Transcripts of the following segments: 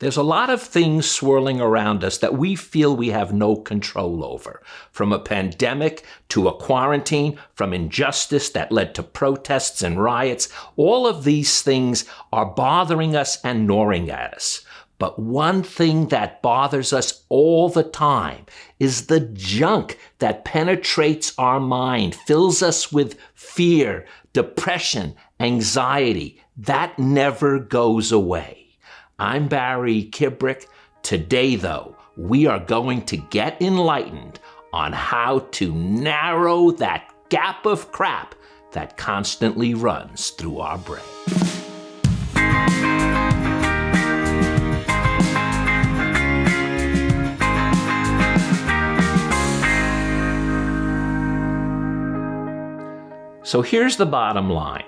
There's a lot of things swirling around us that we feel we have no control over. From a pandemic to a quarantine, from injustice that led to protests and riots, all of these things are bothering us and gnawing at us. But one thing that bothers us all the time is the junk that penetrates our mind, fills us with fear, depression, anxiety. That never goes away. I'm Barry Kibrick. Today, though, we are going to get enlightened on how to narrow that gap of crap that constantly runs through our brain. So here's the bottom line.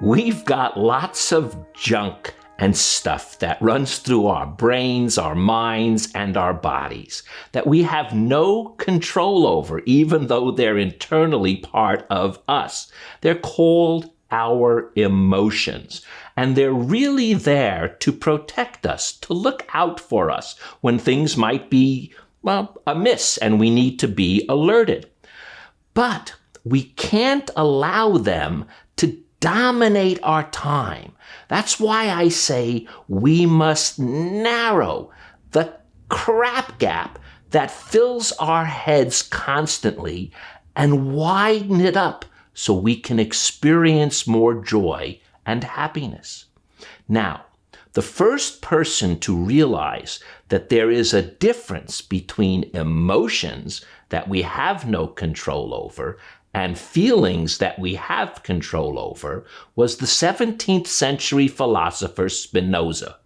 We've got lots of junk and stuff that runs through our brains, our minds, and our bodies that we have no control over, even though they're internally part of us. They're called our emotions, and they're really there to protect us, to look out for us when things might be, amiss and we need to be alerted. But we can't allow them to dominate our time. That's why I say we must narrow the crap gap that fills our heads constantly and widen it up so we can experience more joy and happiness. Now, the first person to realize that there is a difference between emotions that we have no control over and feelings that we have control over was the 17th century philosopher Spinoza.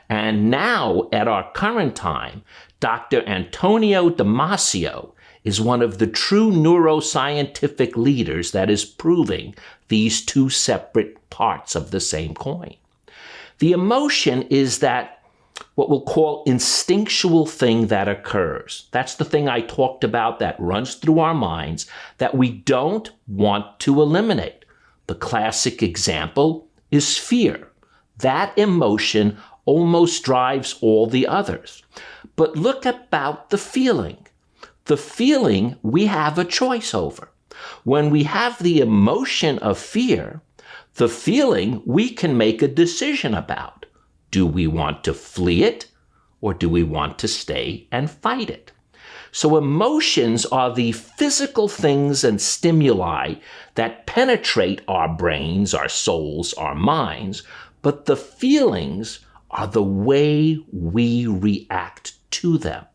And now, at our current time, Dr. Antonio Damasio is one of the true neuroscientific leaders that is proving these two separate parts of the same coin. The emotion is that what we'll call instinctual thing that occurs. That's the thing I talked about that runs through our minds that we don't want to eliminate. The classic example is fear. That emotion almost drives all the others. But look about the feeling. The feeling we have a choice over. When we have the emotion of fear, the feeling we can make a decision about. Do we want to flee it, or do we want to stay and fight it? So emotions are the physical things and stimuli that penetrate our brains, our souls, our minds, but the feelings are the way we react to them.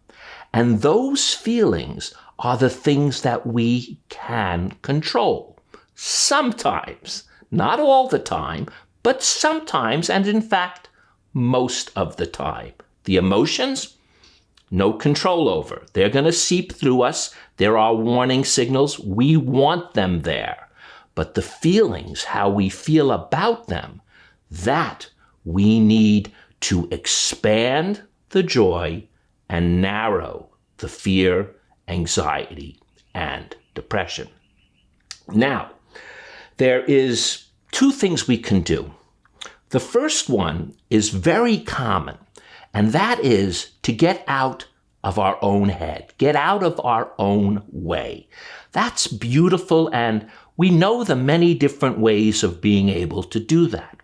And those feelings are the things that we can control. Sometimes, not all the time, but sometimes, and in fact, most of the time. The emotions, no control over. They're going to seep through us. There are warning signals. We want them there. But the feelings, how we feel about them, that we need to expand the joy and narrow the fear, anxiety, and depression. Now, there is two things we can do. The first one is very common, and that is to get out of our own head, get out of our own way. That's beautiful, and we know the many different ways of being able to do that.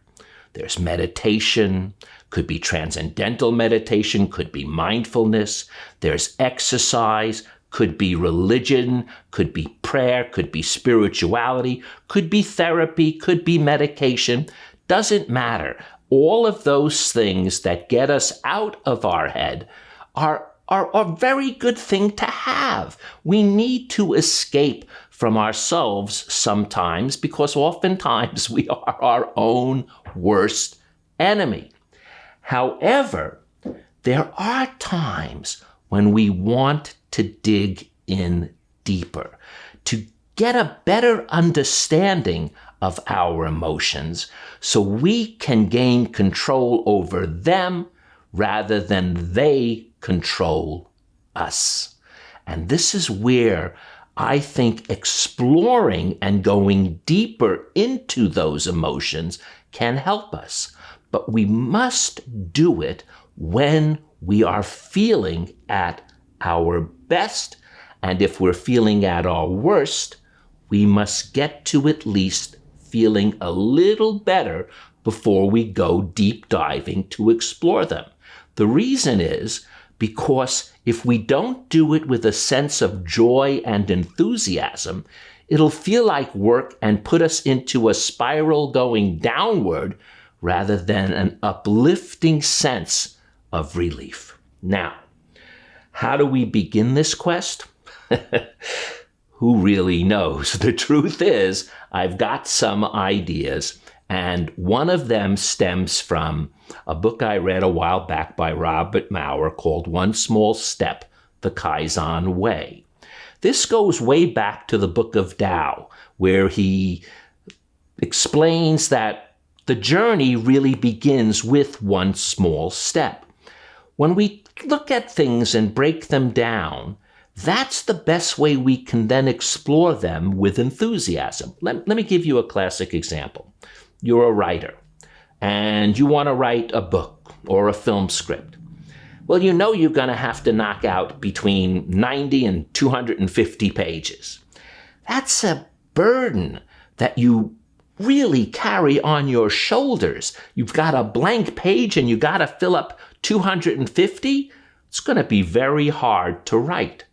There's meditation, could be transcendental meditation, could be mindfulness. There's exercise, could be religion, could be prayer, could be spirituality, could be therapy, could be medication. Doesn't matter. All of those things that get us out of our head are a very good thing to have. We need to escape from ourselves sometimes because oftentimes we are our own worst enemy. However, there are times when we want to dig in deeper, to get a better understanding of our emotions so we can gain control over them rather than they control us. And this is where I think exploring and going deeper into those emotions can help us. but we must do it when we are feeling at our best. And if we're feeling at our worst, we must get to at least feeling a little better before we go deep diving to explore them. The reason is because if we don't do it with a sense of joy and enthusiasm, it'll feel like work and put us into a spiral going downward rather than an uplifting sense of relief. Now, how do we begin this quest? Who really knows? The truth is, I've got some ideas, and one of them stems from a book I read a while back by Robert Maurer called One Small Step, The Kaizen Way. This goes way back to the book of Tao, where he explains that the journey really begins with one small step. When we look at things and break them down, that's the best way we can then explore them with enthusiasm. Let me give you a classic example. You're a writer, and you want to write a book or a film script. Well, you know you're going to have to knock out between 90 and 250 pages. That's a burden that you really carry on your shoulders. You've got a blank page and you got to fill up 250. It's going to be very hard to write.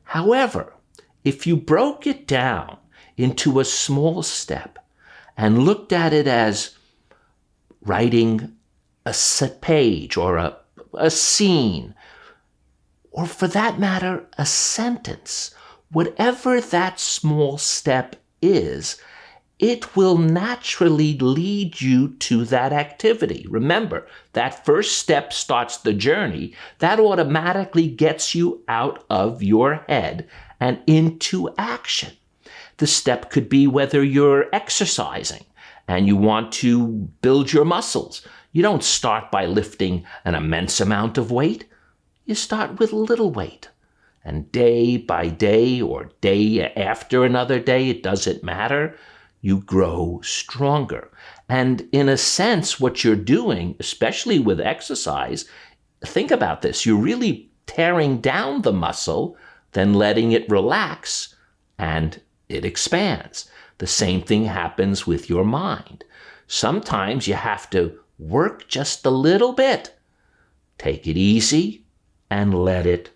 However, if you broke it down into a small step and looked at it as writing a page or a scene, or for that matter, a sentence, whatever that small step is, it will naturally lead you to that activity. Remember, that first step starts the journey. That automatically gets you out of your head and into action. The step could be whether you're exercising and you want to build your muscles. You don't start by lifting an immense amount of weight. You start with little weight. And day by day or day after another day, it doesn't matter, you grow stronger. And in a sense, what you're doing, especially with exercise, think about this, you're really tearing down the muscle, then letting it relax, and it expands. The same thing happens with your mind. Sometimes you have to work just a little bit. Take it easy and let it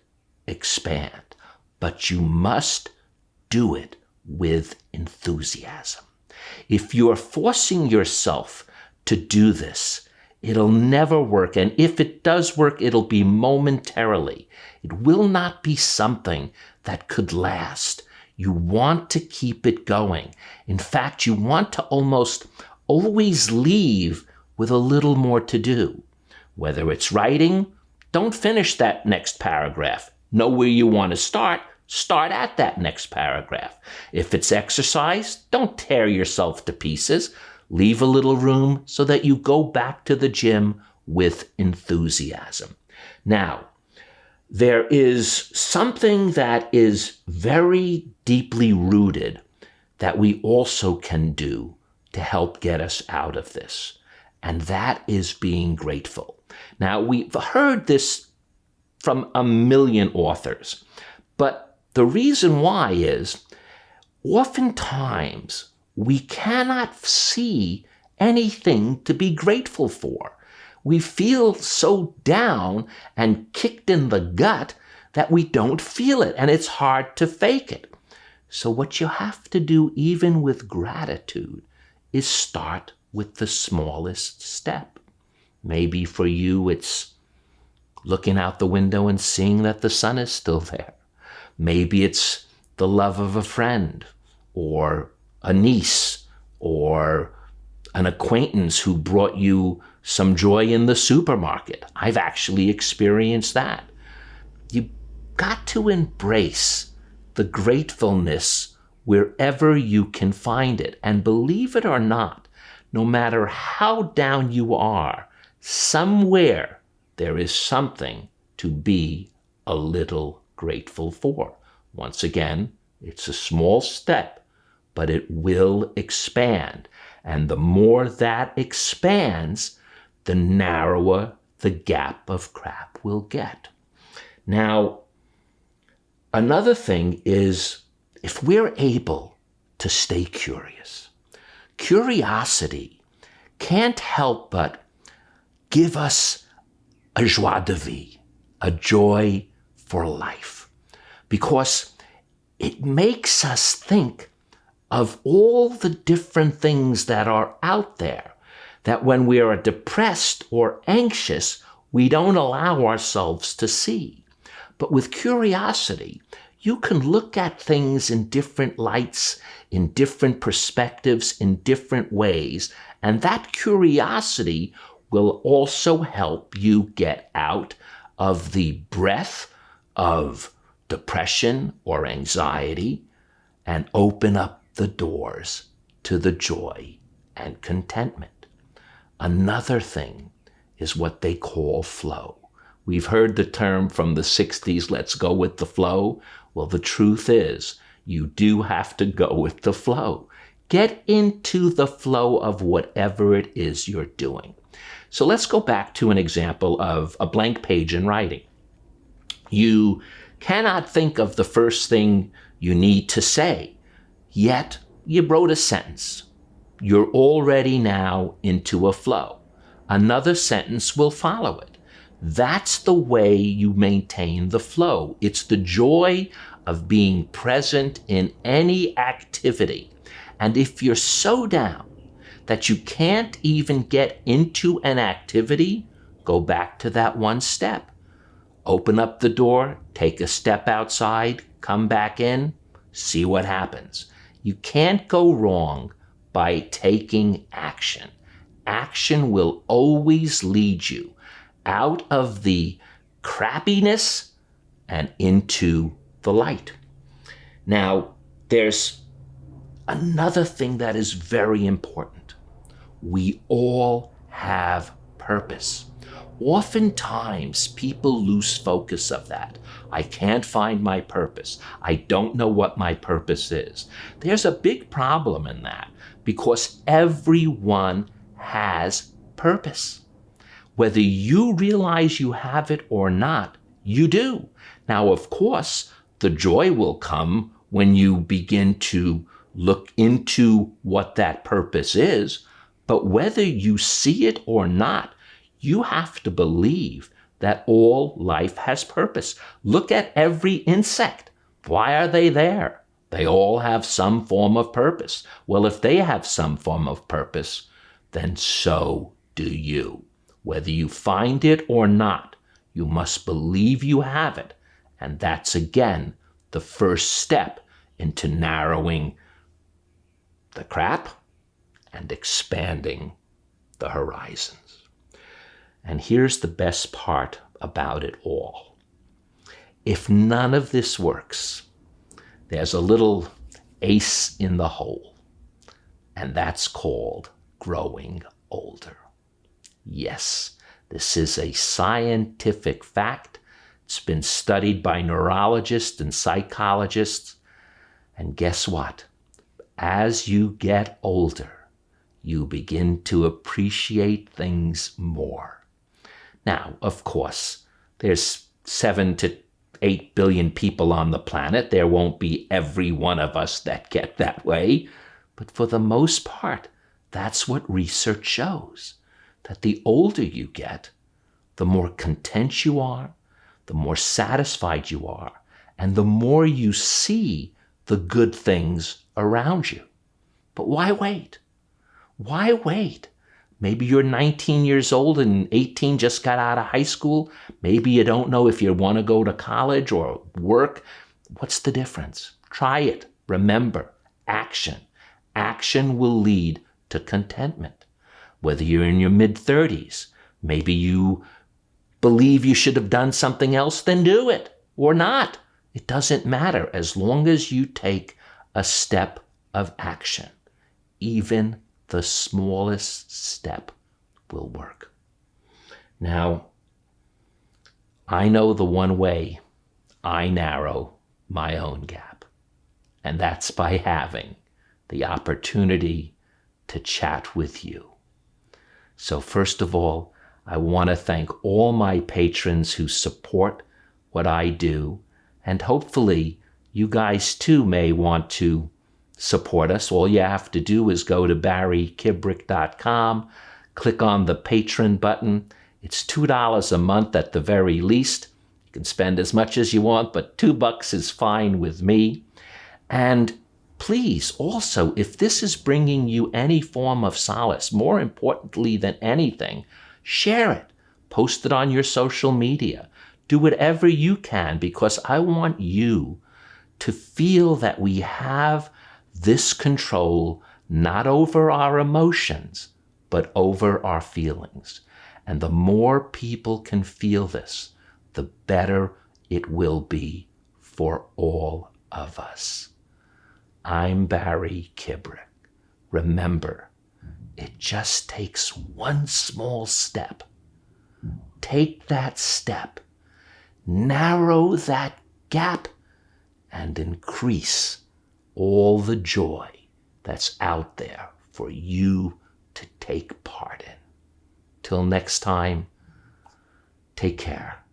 expand. But you must do it with enthusiasm. If you're forcing yourself to do this, it'll never work. And if it does work, it'll be momentarily. It will not be something that could last. You want to keep it going. In fact, you want to almost always leave with a little more to do. Whether it's writing, don't finish that next paragraph. Know where you want to start. Start at that next paragraph. If it's exercise, don't tear yourself to pieces. Leave a little room so that you go back to the gym with enthusiasm. Now, there is something that is very deeply rooted that we also can do to help get us out of this, and that is being grateful. Now, we've heard this from a million authors, but the reason why is oftentimes we cannot see anything to be grateful for. We feel so down and kicked in the gut that we don't feel it, and it's hard to fake it. So what you have to do, even with gratitude, is start with the smallest step. Maybe for you, it's looking out the window and seeing that the sun is still there. Maybe it's the love of a friend or a niece or an acquaintance who brought you some joy in the supermarket. I've actually experienced that. You've got to embrace the gratefulness wherever you can find it. And believe it or not, no matter how down you are, somewhere there is something to be a little grateful for. Once again, it's a small step, but it will expand. And the more that expands, the narrower the gap of crap will get. Now, another thing is if we're able to stay curious, curiosity can't help but give us a joie de vivre, a joy for life, because it makes us think of all the different things that are out there, that when we are depressed or anxious, we don't allow ourselves to see. But with curiosity, you can look at things in different lights, in different perspectives, in different ways, and that curiosity will also help you get out of the breath of depression or anxiety and open up the doors to the joy and contentment. Another thing is what they call flow. We've heard the term from the 60s, let's go with the flow. Well, the truth is, you do have to go with the flow. Get into the flow of whatever it is you're doing. So let's go back to an example of a blank page in writing. You cannot think of the first thing you need to say, yet you wrote a sentence. You're already now into a flow. Another sentence will follow it. That's the way you maintain the flow. It's the joy of being present in any activity. And if you're so down that you can't even get into an activity, go back to that one step. Open up the door, take a step outside, come back in, see what happens. You can't go wrong by taking action. Action will always lead you out of the crappiness and into the light. Now, there's another thing that is very important. We all have purpose. Oftentimes, people lose focus of that. I can't find my purpose. I don't know what my purpose is. There's a big problem in that because everyone has purpose. Whether you realize you have it or not, you do. Now, of course, the joy will come when you begin to look into what that purpose is. But whether you see it or not, you have to believe that all life has purpose. Look at every insect. Why are they there? They all have some form of purpose. Well, if they have some form of purpose, then so do you. Whether you find it or not, you must believe you have it. And that's, again, the first step into narrowing the crap and expanding the horizons. And here's the best part about it all. If none of this works, there's a little ace in the hole, and that's called growing older. Yes, this is a scientific fact. It's been studied by neurologists and psychologists. And guess what? As you get older, you begin to appreciate things more. Now, of course, there's 7 to 8 billion people on the planet. There won't be every one of us that get that way. But for the most part, that's what research shows. That the older you get, the more content you are, the more satisfied you are, and the more you see the good things around you. But why wait? Why wait? Maybe you're 19 years old and 18 just got out of high school. Maybe you don't know if you want to go to college or work. What's the difference? Try it. Remember, action. Action will lead to contentment. Whether you're in your mid-30s, maybe you believe you should have done something else, then do it. Or not. It doesn't matter as long as you take a step of action. Even the smallest step will work. Now, I know the one way I narrow my own gap, and that's by having the opportunity to chat with you. So first of all, I want to thank all my patrons who support what I do, and hopefully you guys too may want to support us. All you have to do is go to barrykibrick.com, click on the patron button. It's $2 a month at the very least. You can spend as much as you want, but $2 is fine with me. And please, also, if this is bringing you any form of solace, more importantly than anything, share it. Post it on your social media. Do whatever you can, because I want you to feel that we have this control not over our emotions, but over our feelings. And the more people can feel this, the better it will be for all of us. I'm Barry Kibrick. Remember, it just takes one small step. Take that step, narrow that gap, and increase all the joy that's out there for you to take part in. Till next time, take care.